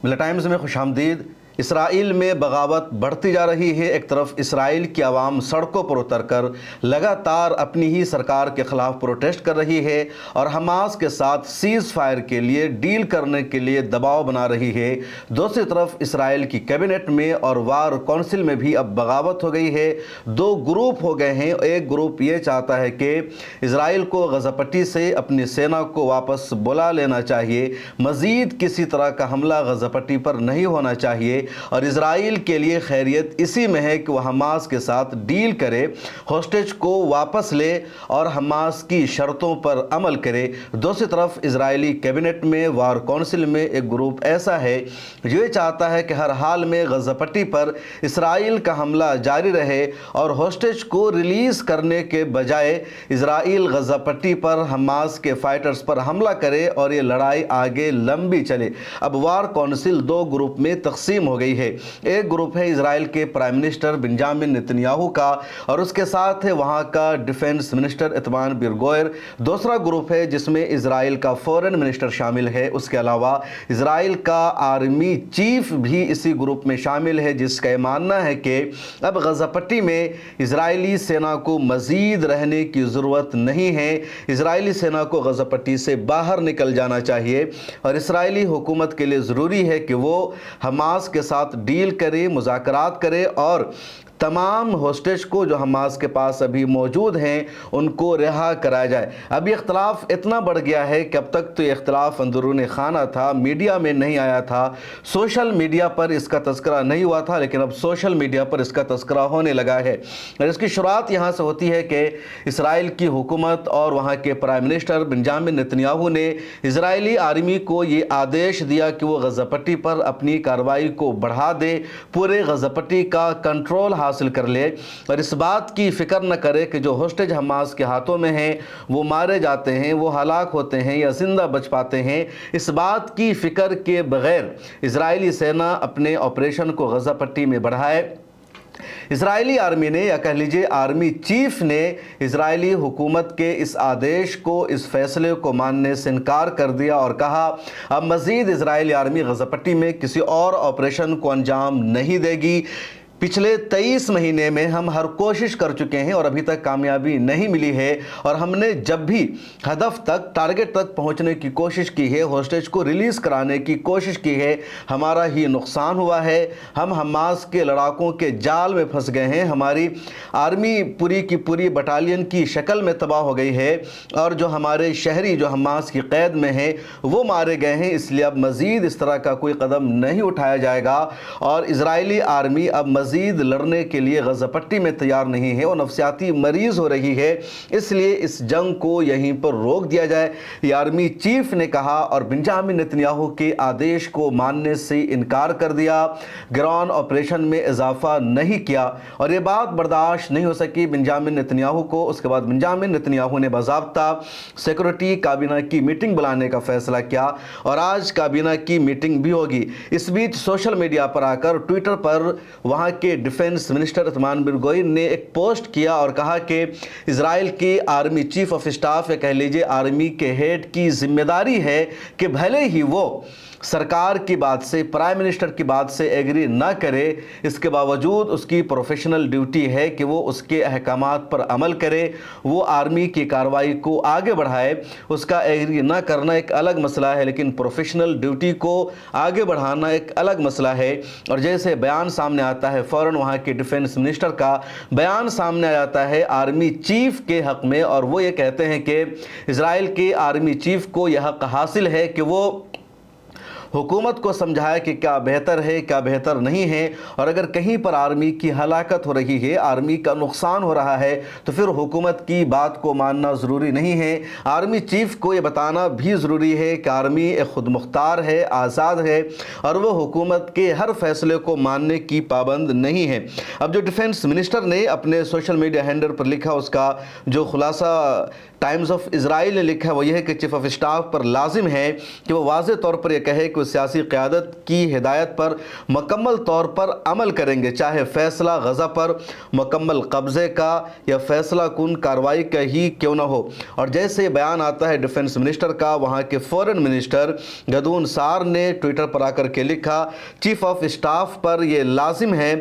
ملا ٹائمز میں خوش آمدید۔ اسرائیل میں بغاوت بڑھتی جا رہی ہے۔ ایک طرف اسرائیل کی عوام سڑکوں پر اتر کر لگاتار اپنی ہی سرکار کے خلاف پروٹیسٹ کر رہی ہے اور حماس کے ساتھ سیز فائر کے لیے ڈیل کرنے کے لیے دباؤ بنا رہی ہے۔ دوسری طرف اسرائیل کی کیبنٹ میں اور وار کونسل میں بھی اب بغاوت ہو گئی ہے۔ دو گروپ ہو گئے ہیں۔ ایک گروپ یہ چاہتا ہے کہ اسرائیل کو غزہ پٹی سے اپنی سینا کو واپس بلا لینا چاہیے، مزید کسی طرح کا حملہ غزہ پٹی پر نہیں ہونا چاہیے اور اسرائیل کے لیے خیریت اسی میں ہے کہ وہ حماس کے ساتھ ڈیل کرے، ہوسٹیج کو واپس لے اور حماس کی شرطوں پر عمل کرے۔ دوسری طرف اسرائیلی کیبنٹ میں وار کونسل میں ایک گروپ ایسا ہے جو یہ چاہتا ہے کہ ہر حال میں غزہ پٹی پر اسرائیل کا حملہ جاری رہے اور ہوسٹیج کو ریلیز کرنے کے بجائے اسرائیل غزہ پٹی پر حماس کے فائٹرز پر حملہ کرے اور یہ لڑائی آگے لمبی چلے۔ اب وار کونسل دو گروپ میں تقسیم ہو گئی ہے۔ ایک گروپ ہے اسرائیل کے پرائم منسٹر بنجامن نتنیاہو کا اور اس کے ساتھ ہے وہاں کا ڈیفنس منسٹر ایتمان بن گویر۔ دوسرا گروپ ہے جس میں اسرائیل کا فورن منسٹر شامل ہے۔ اس کے علاوہ اسرائیل کا آرمی چیف بھی اسی گروپ میں شامل ہے، جس کا یہ ماننا ہے کہ اب غزہ پٹی میں اسرائیلی سینا کو مزید رہنے کی ضرورت نہیں ہے۔ اسرائیلی سینا کو غزہ پٹی سے باہر نکل جانا چاہیے اور اسرائیلی حکومت کے لیے ضروری ہے کہ وہ حماس کے ساتھ ڈیل کرے، مذاکرات کرے اور تمام ہوسٹیج کو جو حماس کے پاس ابھی موجود ہیں ان کو رہا کرایا جائے۔ اب یہ اختلاف اتنا بڑھ گیا ہے کہ اب تک تو یہ اختلاف اندرون خانہ تھا، میڈیا میں نہیں آیا تھا، سوشل میڈیا پر اس کا تذکرہ نہیں ہوا تھا، لیکن اب سوشل میڈیا پر اس کا تذکرہ ہونے لگا ہے اور اس کی شروعات یہاں سے ہوتی ہے کہ اسرائیل کی حکومت اور وہاں کے پرائم منسٹر بنجامن نتنیاہو نے اسرائیلی آرمی کو یہ آدیش دیا کہ وہ غزہ پٹی پر اپنی کارروائی کو بڑھا دے، پورے غزہ پٹی کا کنٹرول حاصل کر لے اور اس بات کی فکر نہ کرے کہ جو ہوسٹیج حماس کے ہاتھوں میں ہیں وہ مارے جاتے ہیں، وہ ہلاک ہوتے ہیں یا زندہ بچ پاتے ہیں۔ اس بات کی فکر کے بغیر اسرائیلی سینا اپنے آپریشن کو غزہ پٹی میں بڑھائے۔ اسرائیلی آرمی نے یا کہہ لیجئے آرمی چیف نے اسرائیلی حکومت کے اس آدیش کو، اس فیصلے کو ماننے سے انکار کر دیا اور کہا اب مزید اسرائیلی آرمی غزہ پٹی میں کسی اور آپریشن کو انجام نہیں دے گی۔ پچھلے 23 مہینے میں ہم ہر کوشش کر چکے ہیں اور ابھی تک کامیابی نہیں ملی ہے اور ہم نے جب بھی ہدف تک، ٹارگٹ تک پہنچنے کی کوشش کی ہے، ہوسٹیج کو ریلیز کرانے کی کوشش کی ہے، ہمارا ہی نقصان ہوا ہے۔ ہم حماس کے لڑاکوں کے جال میں پھنس گئے ہیں، ہماری آرمی پوری کی پوری بٹالین کی شکل میں تباہ ہو گئی ہے اور جو ہمارے شہری جو حماس کی قید میں ہیں وہ مارے گئے ہیں۔ اس لیے اب مزید اس طرح کا کوئی قدم نہیں اٹھایا جائے گا اور اسرائیلی آرمی اب مزید لڑنے کے لیے غزہ پٹی میں تیار نہیں ہے، وہ نفسیاتی مریض ہو رہی ہے، اس لیے اس جنگ کو یہیں پر روک دیا جائے، یہ آرمی چیف نے کہا اور بنجامن نتنیاہو کے آدیش کو ماننے سے انکار کر دیا، گراؤنڈ آپریشن میں اضافہ نہیں کیا اور یہ بات برداشت نہیں ہو سکی بنجامن نتنیاہو کو۔ اس کے بعد بنجامن نتنیاہو نے باضابطہ سیکورٹی کابینہ کی میٹنگ بلانے کا فیصلہ کیا اور آج کابینہ کی میٹنگ بھی ہوگی۔ اس بیچ سوشل میڈیا پر آ کر ٹویٹر پر وہاں کے ڈیفنس منسٹر ایتمان بن گویر نے ایک پوسٹ کیا اور کہا کہ اسرائیل کے آرمی چیف آف اسٹاف یا کہہ لیجئے آرمی کے ہیڈ کی ذمہ داری ہے کہ بھلے ہی وہ سرکار کی بات سے، پرائم منسٹر کی بات سے ایگری نہ کرے، اس کے باوجود اس کی پروفیشنل ڈیوٹی ہے کہ وہ اس کے احکامات پر عمل کرے، وہ آرمی کی کارروائی کو آگے بڑھائے۔ اس کا ایگری نہ کرنا ایک الگ مسئلہ ہے لیکن پروفیشنل ڈیوٹی کو آگے بڑھانا ایک الگ مسئلہ ہے اور جیسے بیان سامنے آتا ہے فوراً وہاں کے ڈیفنس منسٹر کا بیان سامنے آ جاتا ہے آرمی چیف کے حق میں اور وہ یہ کہتے ہیں کہ اسرائیل کے آرمی چیف کو یہ حق حاصل ہے کہ وہ حکومت کو سمجھائے کہ کیا بہتر ہے کیا بہتر نہیں ہے اور اگر کہیں پر آرمی کی ہلاکت ہو رہی ہے، آرمی کا نقصان ہو رہا ہے تو پھر حکومت کی بات کو ماننا ضروری نہیں ہے۔ آرمی چیف کو یہ بتانا بھی ضروری ہے کہ آرمی ایک خود مختار ہے، آزاد ہے اور وہ حکومت کے ہر فیصلے کو ماننے کی پابند نہیں ہے۔ اب جو ڈیفنس منسٹر نے اپنے سوشل میڈیا ہینڈل پر لکھا، اس کا جو خلاصہ ٹائمز آف اسرائیل نے لکھا وہ یہ ہے کہ چیف آف اسٹاف پر لازم ہے کہ وہ واضح طور پر یہ کہے کہ کہ وہ سیاسی قیادت کی ہدایت پر مکمل طور پر عمل کریں گے، چاہے فیصلہ غزہ پر مکمل قبضے کا یا فیصلہ کن کارروائی کا ہی کیوں نہ ہو۔ اور جیسے یہ بیان آتا ہے ڈیفنس منسٹر کا، وہاں کے فورن منسٹر گدون سار نے ٹویٹر پر آ کر کے لکھا، چیف آف اسٹاف پر یہ لازم ہے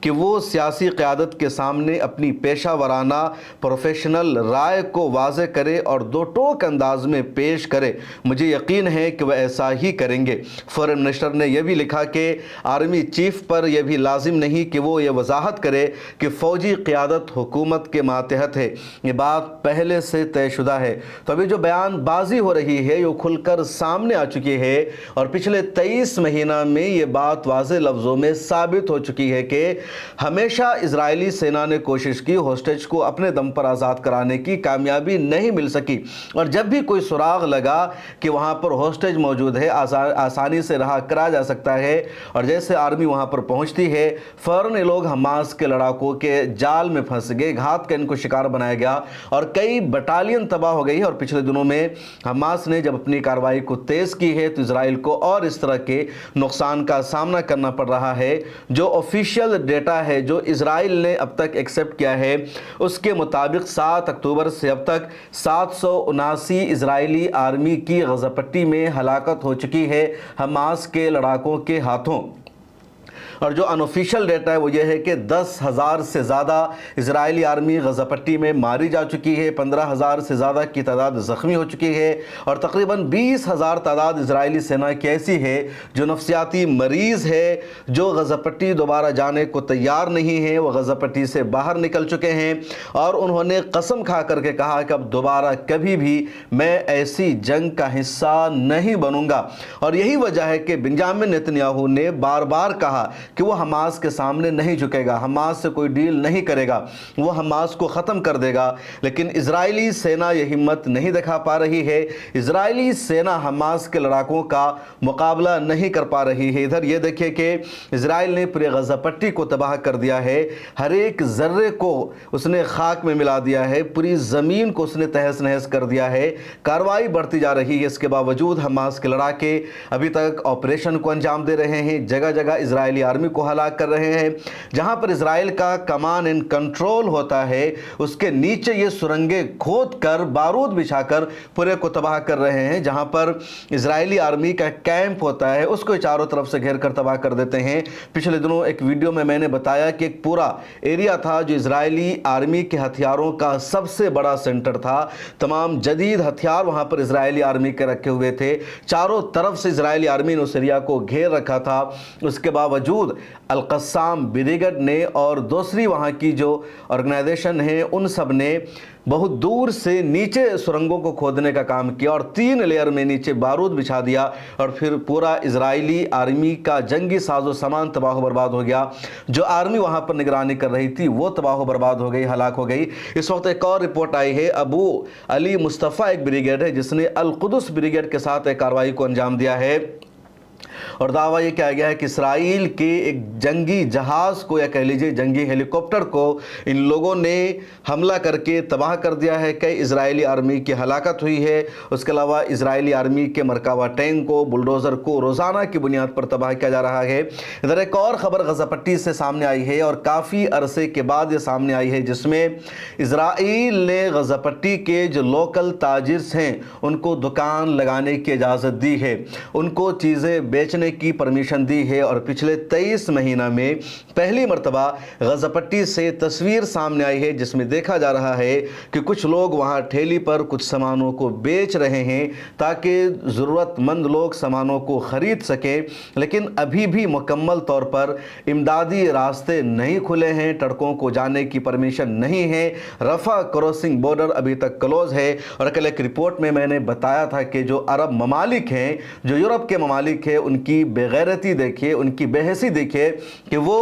کہ وہ سیاسی قیادت کے سامنے اپنی پیشہ ورانہ پروفیشنل رائے کو واضح کرے اور دو ٹوک انداز میں پیش کرے۔ مجھے یقین ہے کہ وہ ایسا ہی کریں گے۔ فورن منسٹر نے یہ بھی لکھا کہ آرمی چیف پر یہ بھی لازم نہیں کہ وہ یہ وضاحت کرے کہ فوجی قیادت حکومت کے ماتحت ہے، یہ بات پہلے سے طے شدہ ہے۔ تو ابھی جو بیان بازی ہو رہی ہے یہ کھل کر سامنے آ چکی ہے، اور پچھلے 23 مہینہ میں یہ بات واضح لفظوں میں ثابت ہو چکی ہے کہ ہمیشہ اسرائیلی سینا نے کوشش کی ہوسٹیج کو اپنے دم پر آزاد کرانے کی، کامیابی نہیں مل سکی، اور جب بھی کوئی سراغ لگا کہ وہاں پر ہوسٹیج موجود ہے، آسانی سے رہا کرا جا سکتا ہے، اور جیسے آرمی وہاں پر پہنچتی ہے فوراً یہ لوگ حماس کے لڑاکوں کے جال میں پھنس گئے، گھات کا ان کو شکار بنایا گیا اور کئی بٹالین تباہ ہو گئی۔ اور پچھلے دنوں میں حماس نے جب اپنی کارروائی کو تیز کی ہے تو اسرائیل کو اور اس طرح کے نقصان کا سامنا کرنا پڑ رہا ہے۔ جو آفیشیل ڈیٹا ہے جو اسرائیل نے اب تک ایکسپٹ کیا ہے، اس کے مطابق 7 اکتوبر سے اب تک 779 اسرائیلی آرمی کی غزہ پٹی میں ہلاکت ہو چکی ہے حماس کے لڑاکوں کے ہاتھوں۔ اور جو انوفیشل ڈیٹا ہے وہ یہ ہے کہ 10,000 سے زیادہ اسرائیلی آرمی غزہ پٹی میں ماری جا چکی ہے، 15,000 سے زیادہ کی تعداد زخمی ہو چکی ہے، اور تقریباً 20,000 تعداد اسرائیلی سینا کی ایسی ہے جو نفسیاتی مریض ہے، جو غزہ پٹی دوبارہ جانے کو تیار نہیں ہے۔ وہ غزہ پٹی سے باہر نکل چکے ہیں اور انہوں نے قسم کھا کر کے کہا کہ اب دوبارہ کبھی بھی میں ایسی جنگ کا حصہ نہیں بنوں گا۔ اور یہی وجہ ہے کہ بنجامن نیتنیاہو نے بار بار کہا کہ وہ حماس کے سامنے نہیں جھکے گا، حماس سے کوئی ڈیل نہیں کرے گا، وہ حماس کو ختم کر دے گا۔ لیکن اسرائیلی سینا یہ ہمت نہیں دکھا پا رہی ہے، اسرائیلی سینا حماس کے لڑاکوں کا مقابلہ نہیں کر پا رہی ہے۔ ادھر یہ دیکھیں کہ اسرائیل نے پورے غزہ پٹی کو تباہ کر دیا ہے، ہر ایک ذرے کو اس نے خاک میں ملا دیا ہے، پوری زمین کو اس نے تہس نہس کر دیا ہے، کارروائی بڑھتی جا رہی ہے۔ اس کے باوجود حماس کے لڑاکے ابھی تک آپریشن کو انجام دے رہے ہیں، جگہ جگہ اسرائیلی آرمی کو ہلاک کر رہے ہیں۔ جہاں پر اسرائیل کا کمان اینڈ کنٹرول ہوتا ہے اس کے نیچے یہ سرنگیں کھود کر بارود بچھا کر پورے کو تباہ کر رہے ہیں۔ جہاں پر اسرائیلی آرمی کا کیمپ ہوتا ہے اس کو چاروں طرف سے گھیر کر تباہ کر دیتے ہیں۔ پچھلے دنوں ایک ویڈیو میں نے بتایا کہ ایک پورا ایریا تھا جو اسرائیلی آرمی کے ہتھیاروں کا سب سے بڑا سینٹر تھا، تمام جدید ہتھیار وہاں پر اسرائیلی آرمی کے رکھے ہوئے تھے، چاروں طرف سے اسرائیلی آرمی نے اس ایریا کو گھیر رکھا تھا۔ اس کے باوجود القسام بریگیڈ نے اور دوسری وہاں کی جو آرگنائزیشن ہیں ان سب نے بہت دور سے نیچے سرنگوں کو کھودنے کا کام کیا اور 3 لیئر میں نیچے بارود بچھا دیا، اور پھر پورا اسرائیلی آرمی کا جنگی ساز و سامان تباہ و برباد ہو گیا۔ جو آرمی وہاں پر نگرانی کر رہی تھی وہ تباہ و برباد ہو گئی، ہلاک ہو گئی۔ اس وقت ایک اور رپورٹ آئی ہے، ابو علی مصطفیٰ ایک بریگیڈ ہے جس نے القدس بریگیڈ کے ساتھ ایک کارروائی کو انجام دیا ہے، اور دعویٰ یہ کیا گیا ہے کہ اسرائیل کے ایک جنگی جہاز کو یا کہہ لیجئے جنگی ہیلی کاپٹر کو ان لوگوں نے حملہ کر کے تباہ کر دیا ہے۔ کئی اسرائیلی آرمی کی ہلاکت ہوئی ہے۔ اس کے علاوہ اسرائیلی آرمی کے مرکبہ ٹینک کو، بلڈوزر کو روزانہ کی بنیاد پر تباہ کیا جا رہا ہے۔ ادھر ایک اور خبر غزہ پٹی سے سامنے آئی ہے اور کافی عرصے کے بعد یہ سامنے آئی ہے، جس میں اسرائیل نے غزہ پٹی کے جو لوکل تاجرز ہیں ان کو دکان لگانے کی اجازت دی ہے، ان کو چیزیں بیچنے کی پرمیشن دی ہے، اور پچھلے 23 مہینہ میں پہلی مرتبہ غزہ پٹی سے تصویر سامنے آئی ہے جس میں دیکھا جا رہا ہے کہ کچھ لوگ وہاں ٹھیلی پر کچھ سامانوں کو بیچ رہے ہیں تاکہ ضرورت مند لوگ سامانوں کو خرید سکیں، لیکن ابھی بھی مکمل طور پر امدادی راستے نہیں کھلے ہیں، ٹرکوں کو جانے کی پرمیشن نہیں ہے، رفح کراسنگ بارڈر ابھی تک کلوز ہے۔ اور کل ایک رپورٹ میں نے بتایا تھا کہ جو عرب ممالک ہیں، جو یورپ کے ممالک ہیں، ان کی بے غیرتی دیکھیے، ان کی بے حسی دیکھیے کہ وہ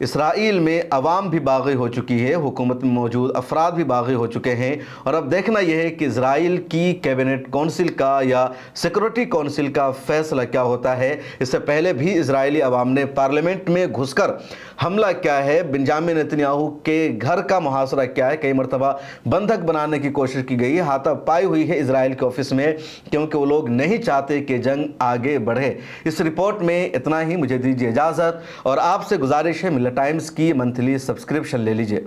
اسرائیل میں عوام بھی باغی ہو چکی ہے، حکومت میں موجود افراد بھی باغی ہو چکے ہیں، اور اب دیکھنا یہ ہے کہ اسرائیل کی کیبنٹ کونسل کا یا سیکورٹی کونسل کا فیصلہ کیا ہوتا ہے۔ اس سے پہلے بھی اسرائیلی عوام نے پارلیمنٹ میں گھس کر حملہ کیا ہے، بنجامن نیتنیاہو کے گھر کا محاصرہ کیا ہے، کئی مرتبہ بندھک بنانے کی کوشش کی گئی ہے، ہاتھا پائی ہوئی ہے اسرائیل کے آفس میں، کیونکہ وہ لوگ نہیں چاہتے کہ جنگ آگے بڑھے۔ اس رپورٹ میں اتنا ہی، مجھے دیجیے اجازت، اور آپ سے گزارش ہے ملت ٹائمز کی منتھلی سبسکرپشن لے لیجئے۔